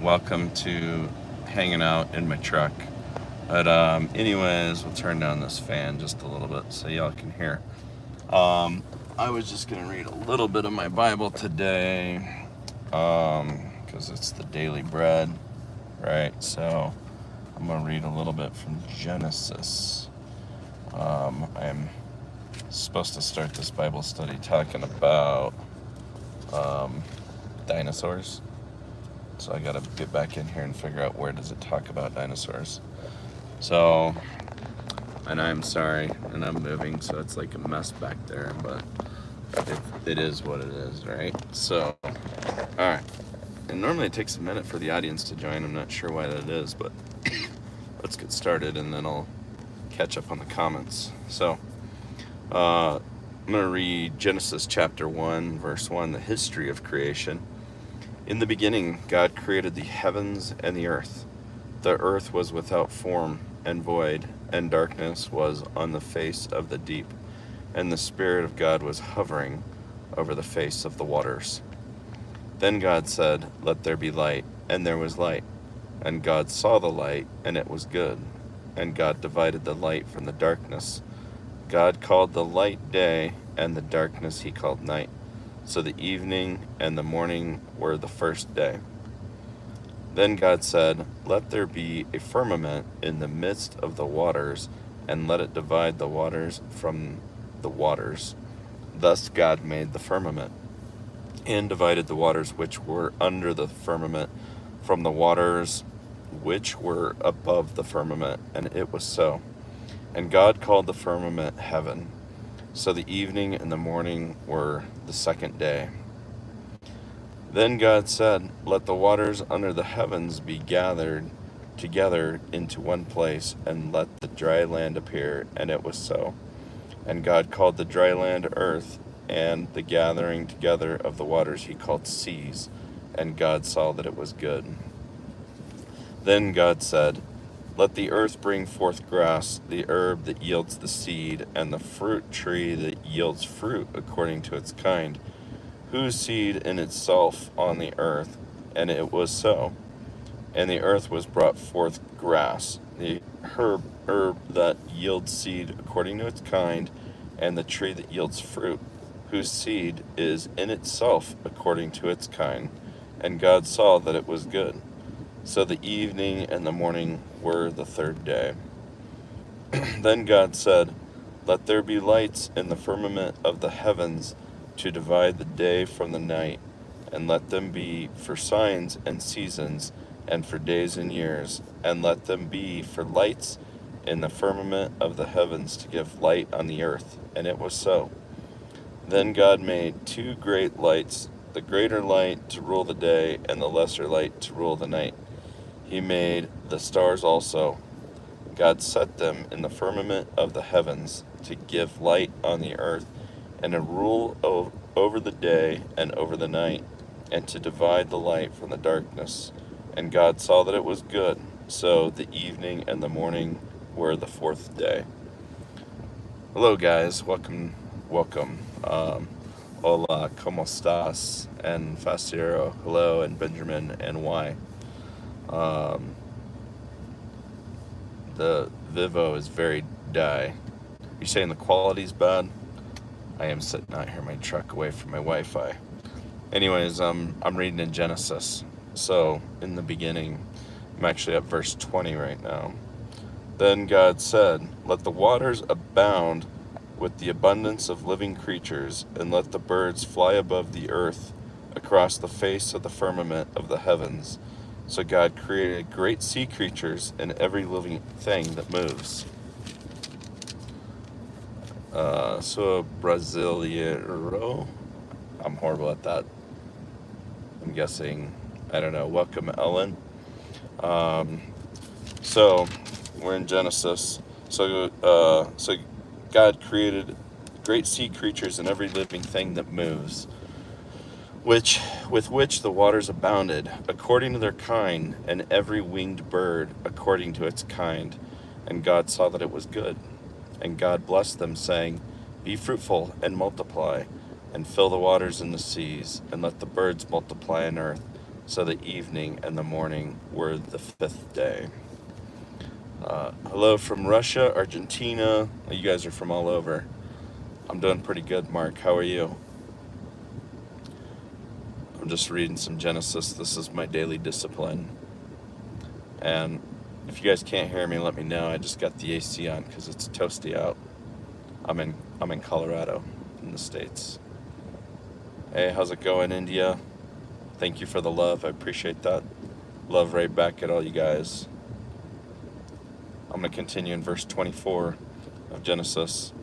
welcome to hanging out in my truck. But anyways, we'll turn down this fan just a little bit so y'all can hear. I was just gonna read a little bit of my Bible today, because it's the daily bread, right? So I'm gonna read a little bit from Genesis. I'm supposed to start this Bible study talking about dinosaurs. So I gotta get back in here and figure out where does it talk about dinosaurs. So, and I'm sorry, and I'm moving, so it's like a mess back there, but it is what it is, right? So, alright. And normally it takes a minute for the audience to join. I'm not sure why that is, but let's get started and then I'll catch up on the comments. So, I'm going to read Genesis chapter 1, verse 1, the history of creation. In the beginning, God created the heavens and the earth. The earth was without form and void, and darkness was on the face of the deep, and the Spirit of God was hovering over the face of the waters. Then God said, "Let there be light," and there was light. And God saw the light, and it was good. And God divided the light from the darkness. God called the light day, and the darkness he called night. So the evening and the morning were the first day. Then God said, "Let there be a firmament in the midst of the waters, and let it divide the waters from the waters." Thus God made the firmament, and divided the waters which were under the firmament from the waters which were above the firmament, and it was so. And God called the firmament heaven. So the evening and the morning were the second day. Then God said, "Let the waters under the heavens be gathered together into one place, and let the dry land appear." And it was so. And God called the dry land earth, and the gathering together of the waters he called seas. And God saw that it was good. Then God said, "Let the earth bring forth grass, the herb that yields the seed, and the fruit tree that yields fruit according to its kind, whose seed in itself on the earth." And it was so. And the earth was brought forth grass, the herb that yields seed according to its kind, and the tree that yields fruit, whose seed is in itself according to its kind. And God saw that it was good. So the evening and the morning were the third day. Then God said, "Let there be lights in the firmament of the heavens to divide the day from the night, and let them be for signs and seasons, and for days and years, and let them be for lights in the firmament of the heavens to give light on the earth." And it was so. Then God made two great lights, the greater light to rule the day, and the lesser light to rule the night. He made the stars also. God set them in the firmament of the heavens to give light on the earth, and to rule over the day and over the night, and to divide the light from the darkness. And God saw that it was good. So the evening and the morning were the fourth day. Hello guys, welcome. Hola, ¿cómo estás? And Facero, hello, and Benjamin, and why? The Vivo is very die. You saying the quality's bad? I am sitting out here in my truck away from my Wi-Fi. Anyways, I'm reading in Genesis. So, in the beginning, I'm actually at verse 20 right now. Then God said, "Let the waters abound with the abundance of living creatures, and let the birds fly above the earth across the face of the firmament of the heavens." So God created great sea creatures and every living thing that moves. So Brasileiro, I'm horrible at that. I'm guessing, I don't know. Welcome, Ellen. So we're in Genesis. So God created great sea creatures and every living thing that moves, with which the waters abounded, according to their kind, and every winged bird according to its kind. And God saw that it was good. And God blessed them, saying, "Be fruitful and multiply, and fill the waters in the seas, and let the birds multiply on earth." So the evening and the morning were the fifth day. Hello from Russia, Argentina. You guys are from all over. I'm doing pretty good, Mark. How are you? I'm just reading some Genesis. This is my daily discipline. And if you guys can't hear me, let me know. I just got the AC on because it's toasty out. I'm in Colorado, in the States. Hey, how's it going, India? Thank you for the love. I appreciate that. Love right back at all you guys. I'm going to continue in verse 24 of Genesis.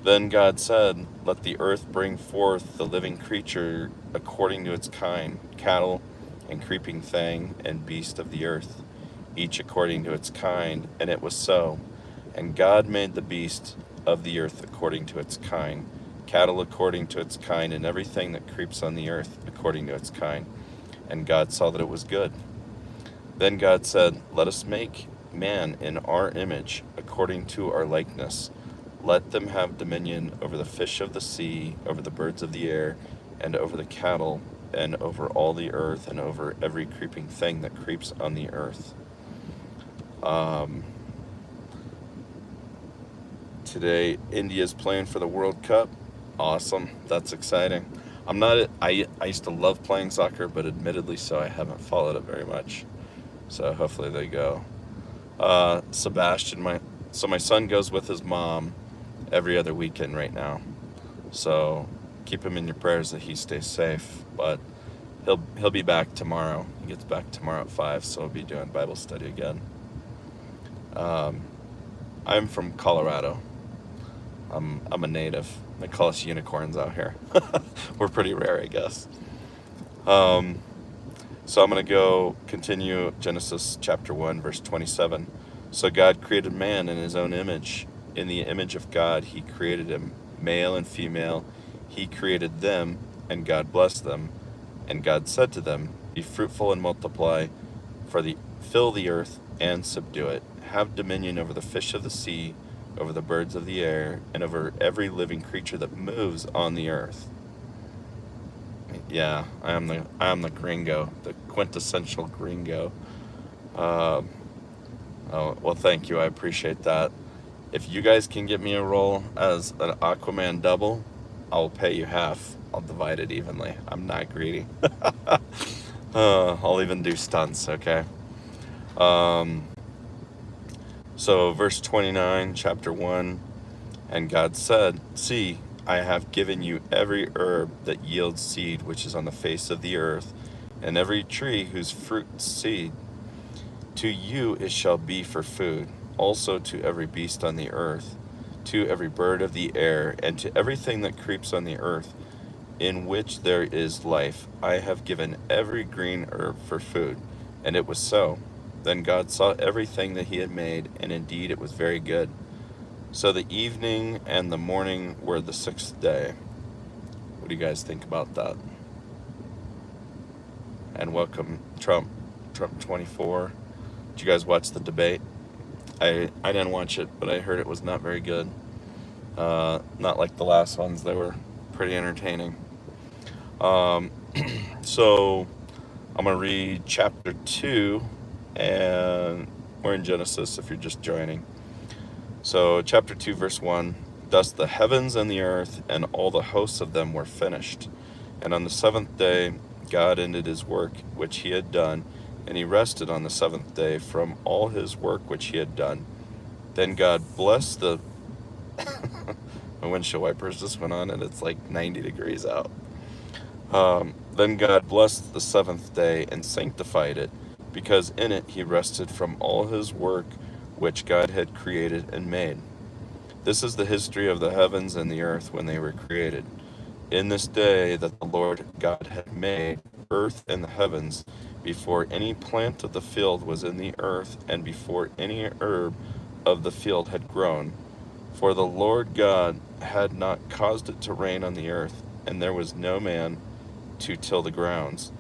Then God said, "Let the earth bring forth the living creature according to its kind, cattle and creeping thing and beast of the earth, each according to its kind." And it was so. And God made the beast of the earth according to its kind, cattle according to its kind, and everything that creeps on the earth according to its kind. And God saw that it was good. Then God said, "Let us make man in our image, according to our likeness. Let them have dominion over the fish of the sea, over the birds of the air, and over the cattle, and over all the earth, and over every creeping thing that creeps on the earth." Today, India's playing for the World Cup. Awesome. That's exciting. I used to love playing soccer, but admittedly so, I haven't followed it very much. So hopefully they go. Sebastian, my son goes with his mom every other weekend right now. So keep him in your prayers that he stays safe. But he'll be back tomorrow. He gets back tomorrow at 5, so we'll be doing Bible study again. I'm from Colorado. I'm a native. They call us unicorns out here. We're pretty rare, I guess. So I'm going to go continue Genesis chapter 1, verse 27. So God created man in his own image. In the image of God, he created him. Male and female, he created them, and God blessed them. And God said to them, "Be fruitful and multiply, fill the earth and subdue it. Have dominion over the fish of the sea, over the birds of the air, and over every living creature that moves on the earth." Yeah, I am the gringo, the quintessential gringo. Oh, well, thank you. I appreciate that. If you guys can get me a role as an Aquaman double, I'll pay you half. I'll divide it evenly. I'm not greedy. I'll even do stunts, okay? So verse 29, chapter 1, and God said, "See, I have given you every herb that yields seed which is on the face of the earth, and every tree whose fruit seed. To you it shall be for food, also to every beast on the earth, to every bird of the air, and to everything that creeps on the earth, in which there is life. I have given every green herb for food." And it was so. Then God saw everything that he had made, and indeed it was very good. So the evening and the morning were the sixth day. What do you guys think about that? And welcome, Trump 24. Did you guys watch the debate? I didn't watch it, but I heard it was not very good. Not like the last ones. They were pretty entertaining. So I'm going to read chapter 2, and we're in Genesis if you're just joining. So chapter 2, verse 1, "Thus the heavens and the earth and all the hosts of them were finished. And on the seventh day God ended his work which he had done, and he rested on the seventh day from all his work which he had done. Then God blessed the..." My windshield wipers just went on and it's like 90 degrees out. "Then God blessed the seventh day and sanctified it, because in it he rested from all his work which God had created and made. This is the history of the heavens and the earth when they were created. In this day that the Lord God had made earth and the heavens, before any plant of the field was in the earth, and before any herb of the field had grown. For the Lord God had not caused it to rain on the earth, and there was no man to till the grounds.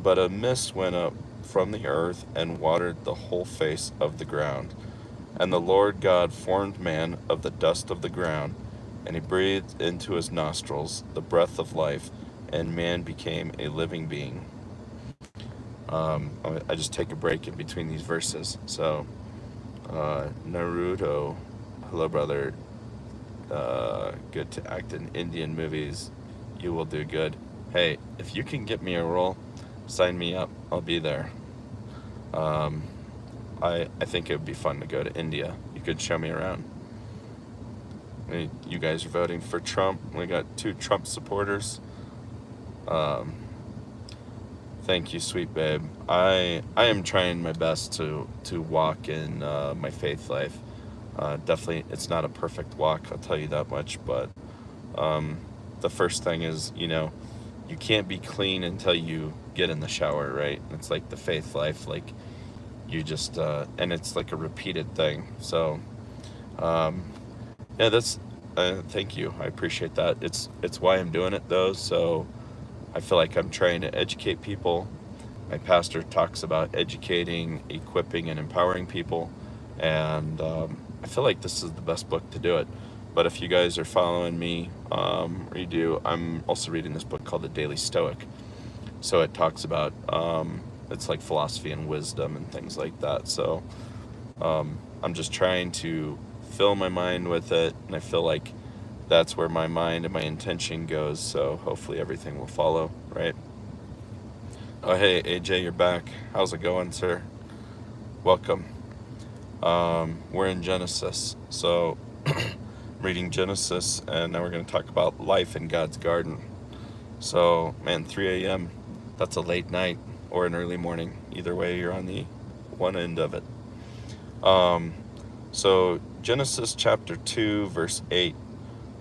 But a mist went up from the earth and watered the whole face of the ground. And the Lord God formed man of the dust of the ground, and he breathed into his nostrils the breath of life, and man became a living being." I just take a break in between these verses. So, Naruto, hello, brother. Good to act in Indian movies. You will do good. Hey, if you can get me a role, sign me up. I'll be there. Um, I think it would be fun to go to India. You could show me around. You guys are voting for Trump. We got 2 Trump supporters. Um, Thank you, sweet babe. I am trying my best to walk in my faith life. Definitely, it's not a perfect walk. I'll tell you that much. But um, the first thing is, you can't be clean until you get in the shower, right? It's like the faith life, like you just and it's like a repeated thing. So um, yeah, that's thank you. I appreciate that. It's why I'm doing it though. So I feel like I'm trying to educate people. My pastor talks about educating, equipping, and empowering people, and I feel like this is the best book to do it. But if you guys are following me, or you do, I'm also reading this book called The Daily Stoic. So it talks about, it's like philosophy and wisdom and things like that. So I'm just trying to fill my mind with it, and I feel like that's where my mind and my intention goes, so hopefully everything will follow, right? Oh, hey, AJ, you're back. How's it going, sir? Welcome. We're in Genesis, so reading Genesis, and now we're going to talk about life in God's garden. So, man, 3 a.m., that's a late night or an early morning. Either way, you're on the one end of it. So, Genesis chapter 2, verse 8.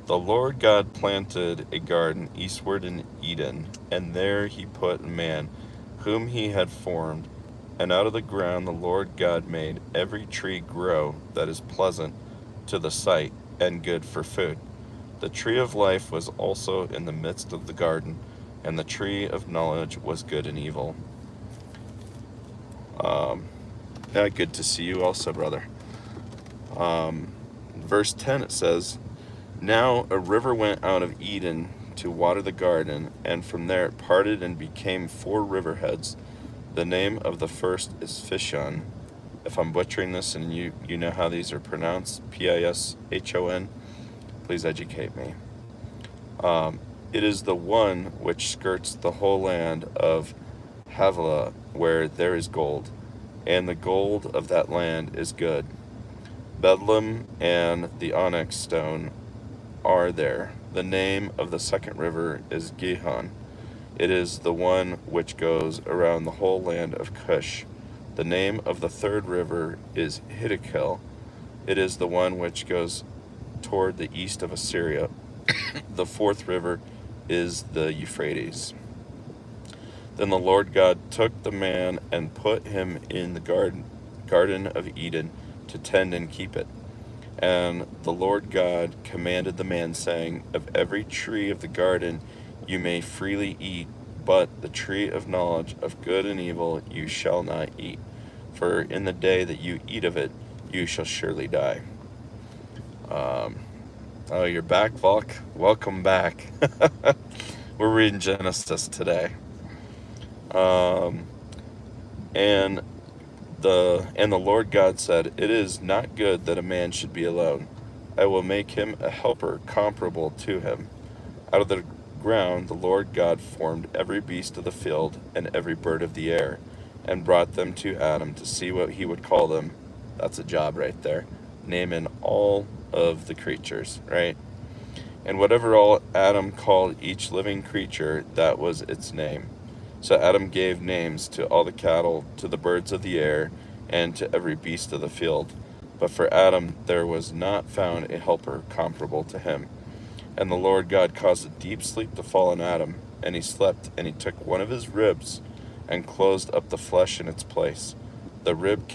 The Lord God planted a garden eastward in Eden, and there he put man, whom he had formed. And out of the ground the Lord God made every tree grow that is pleasant to the sight and good for food. The tree of life was also in the midst of the garden, and the tree of knowledge was good and evil. Yeah, good to see you also, brother. Verse 10, it says, Now a river went out of Eden to water the garden, and from there it parted and became 4 riverheads. The name of the first is Pishon. If I'm butchering this and you know how these are pronounced, Pishon, please educate me. It is the one which skirts the whole land of Havilah, where there is gold, and the gold of that land is good. Bedlam and the onyx stone are there. The name of the second river is Gihon. It is the one which goes around the whole land of Cush. The name of the third river is Hiddekel. It is the one which goes toward the east of Assyria. The fourth river is the Euphrates. Then the Lord God took the man and put him in the garden of Eden to tend and keep it. And the Lord God commanded the man, saying, Of every tree of the garden you may freely eat, but the tree of knowledge of good and evil you shall not eat. For in the day that you eat of it, you shall surely die. Oh, you're back, Volk? Welcome back. We're reading Genesis today. And the Lord God said, It is not good that a man should be alone. I will make him a helper comparable to him. Out of the ground the Lord God formed every beast of the field and every bird of the air, and brought them to Adam to see what he would call them. That's a job right there. Naming all of the creatures, right? And whatever all Adam called each living creature, that was its name. So Adam gave names to all the cattle, to the birds of the air, and to every beast of the field. But for Adam there was not found a helper comparable to him. And the Lord God caused a deep sleep to fall on Adam, and he slept, and he took one of his ribs, and closed up the flesh in its place. The rib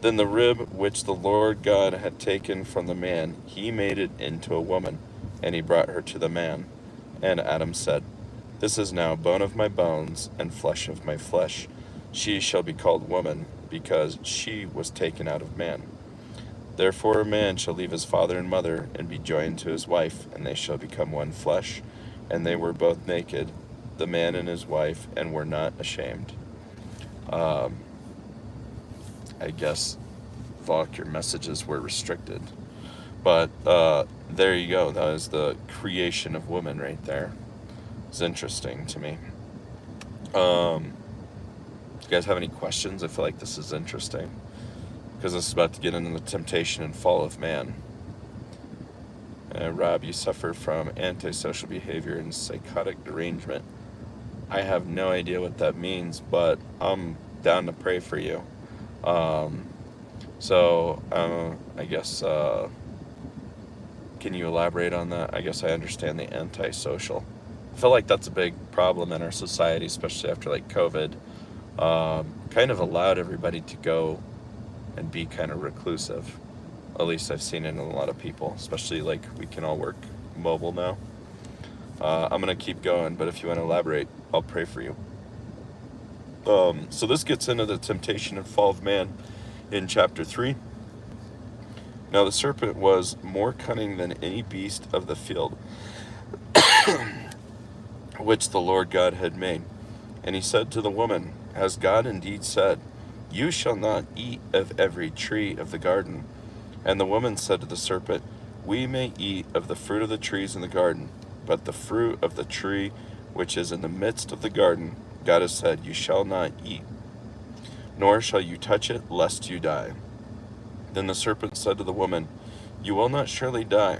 Then the rib which the Lord God had taken from the man, he made it into a woman, and he brought her to the man. And Adam said, This is now bone of my bones and flesh of my flesh. She shall be called woman, because she was taken out of man. Therefore a man shall leave his father and mother, and be joined to his wife, and they shall become one flesh. And they were both naked, the man and his wife, and were not ashamed. I guess, fuck, your messages were restricted. But there you go. That is the creation of woman right there. It's interesting to me. Do you guys have any questions? I feel like this is interesting, because this is about to get into the temptation and fall of man. Rob, you suffer from antisocial behavior and psychotic derangement. I have no idea what that means, but I'm down to pray for you. I guess, can you elaborate on that? I guess I understand the antisocial. I feel like that's a big problem in our society, especially after like COVID. Kind of allowed everybody to go and be kind of reclusive. At least I've seen it in a lot of people, especially like we can all work mobile now. I'm going to keep going, but if you want to elaborate, I'll pray for you. So this gets into the temptation and fall of man in chapter 3. Now the serpent was more cunning than any beast of the field which the Lord God had made. And he said to the woman, Has God indeed said, You shall not eat of every tree of the garden? And the woman said to the serpent, We may eat of the fruit of the trees in the garden, but the fruit of the tree which is in the midst of the garden, God has said, You shall not eat, nor shall you touch it, lest you die. Then the serpent said to the woman, You will not surely die,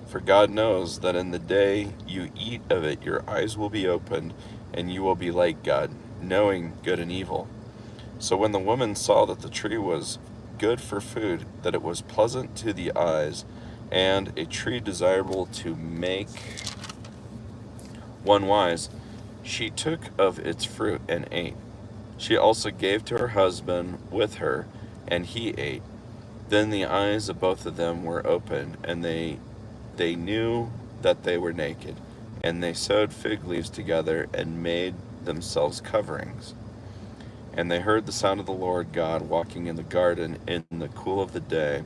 for God knows that in the day you eat of it, your eyes will be opened, and you will be like God, knowing good and evil. So when the woman saw that the tree was good for food, that it was pleasant to the eyes, and a tree desirable to make one wise, she took of its fruit and ate. She also gave to her husband with her, and he ate. Then the eyes of both of them were opened, and they knew that they were naked, and they sewed fig leaves together and made themselves coverings. And they heard the sound of the Lord God walking in the garden in the cool of the day,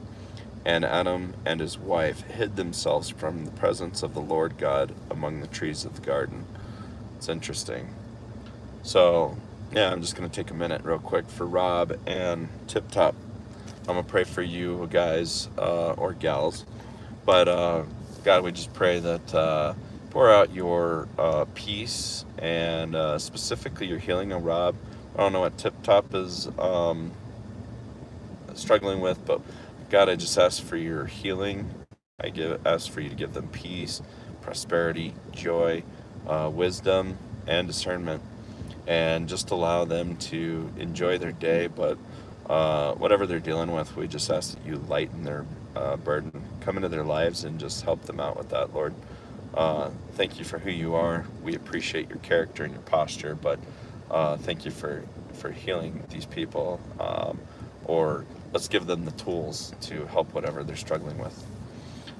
and Adam and his wife hid themselves from the presence of the Lord God among the trees of the garden. It's interesting. So, yeah, I'm just going to take a minute real quick for Rob and Tip Top. I'm going to pray for you guys, or gals. But, God, we just pray that pour out your peace and specifically your healing on Rob. I don't know what Tip Top is struggling with, but God, I just ask for your healing. Ask for you to give them peace, prosperity, joy, wisdom, and discernment, and just allow them to enjoy their day. But whatever they're dealing with, we just ask that you lighten their burden, come into their lives, and just help them out with that, Lord. Thank you for who you are. We appreciate your character and your posture, but thank you for healing these people, or let's give them the tools to help whatever they're struggling with.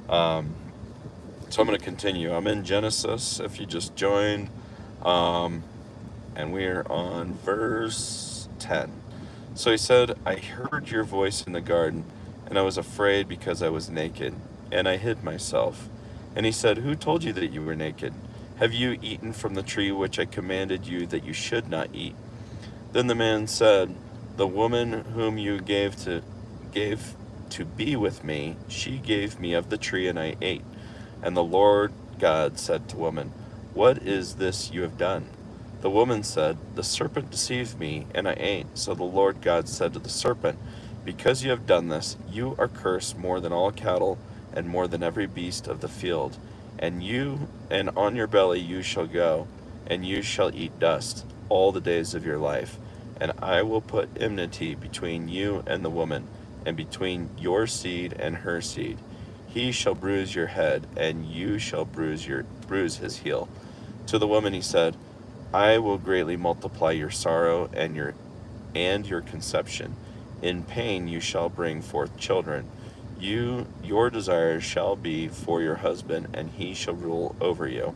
So I'm going to continue. I'm in Genesis, if you just joined, and we're on verse 10. So he said, I heard your voice in the garden, and I was afraid because I was naked, and I hid myself. And he said, Who told you that you were naked? Have you eaten from the tree which I commanded you that you should not eat? Then the man said, The woman whom you gave to be with me, she gave me of the tree, and I ate. And the Lord God said to woman, What is this you have done? The woman said, The serpent deceived me, and I ate. So the Lord God said to the serpent, Because you have done this, you are cursed more than all cattle, and more than every beast of the field. And on your belly you shall go, and you shall eat dust all the days of your life. And I will put enmity between you and the woman, and between your seed and her seed. He shall bruise your head, and you shall bruise his heel. To the woman he said, I will greatly multiply your sorrow and your conception. In pain you shall bring forth children. Your desire shall be for your husband, and he shall rule over you.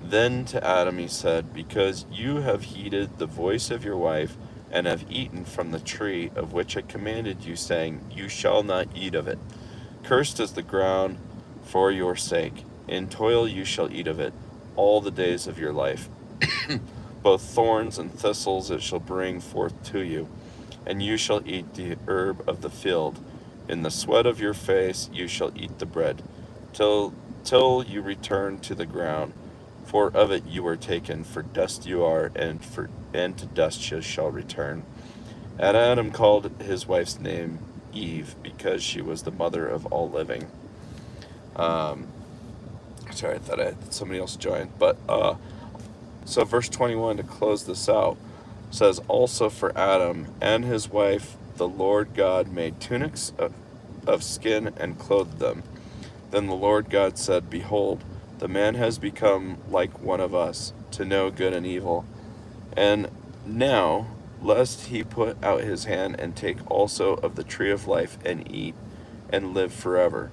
Then to Adam he said, Because you have heeded the voice of your wife, and have eaten from the tree of which I commanded you, saying, You shall not eat of it. Cursed is the ground for your sake. In toil you shall eat of it all the days of your life. Both thorns and thistles it shall bring forth to you, and you shall eat the herb of the field. In the sweat of your face you shall eat the bread, till you return to the ground. For of it you were taken, for dust you are, and to dust you shall return. And Adam called his wife's name Eve, because she was the mother of all living. Sorry, I thought I had somebody else join. But so verse 21 to close this out says, also for Adam and his wife the Lord God made tunics of skin and clothed them. Then the Lord God said, behold, the man has become like one of us, to know good and evil. And now, lest he put out his hand and take also of the tree of life and eat and live forever.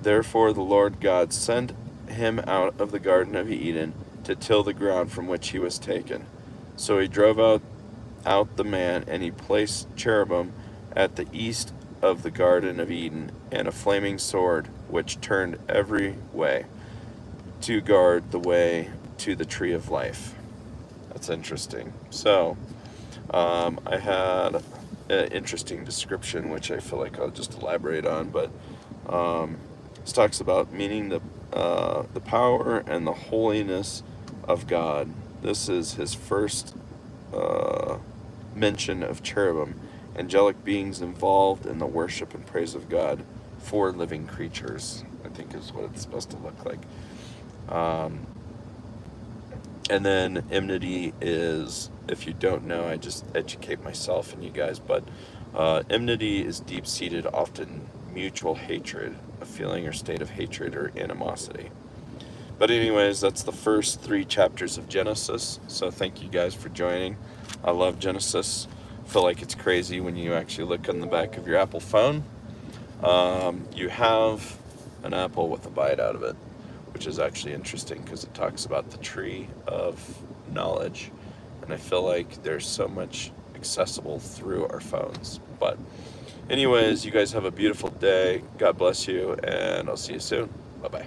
Therefore the Lord God sent him out of the Garden of Eden to till the ground from which he was taken. So he drove out the man, and he placed cherubim at the east of the Garden of Eden, and a flaming sword which turned every way, to guard the way to the tree of life. That's interesting. So I had an interesting description, which I feel like I'll just elaborate on, but this talks about meaning the power and the holiness of God. This is his first mention of cherubim, angelic beings involved in the worship and praise of God for living creatures, I think is what it's supposed to look like. And then enmity is, if you don't know, I just educate myself and you guys, but enmity is deep-seated, often mutual hatred, a feeling or state of hatred or animosity. But anyways, that's the first 3 chapters of Genesis, so thank you guys for joining. I love Genesis. I feel like it's crazy when you actually look on the back of your Apple phone. You have an apple with a bite out of it, which is actually interesting because it talks about the tree of knowledge. And I feel like there's so much accessible through our phones. But anyways, you guys have a beautiful day. God bless you, and I'll see you soon. Bye-bye.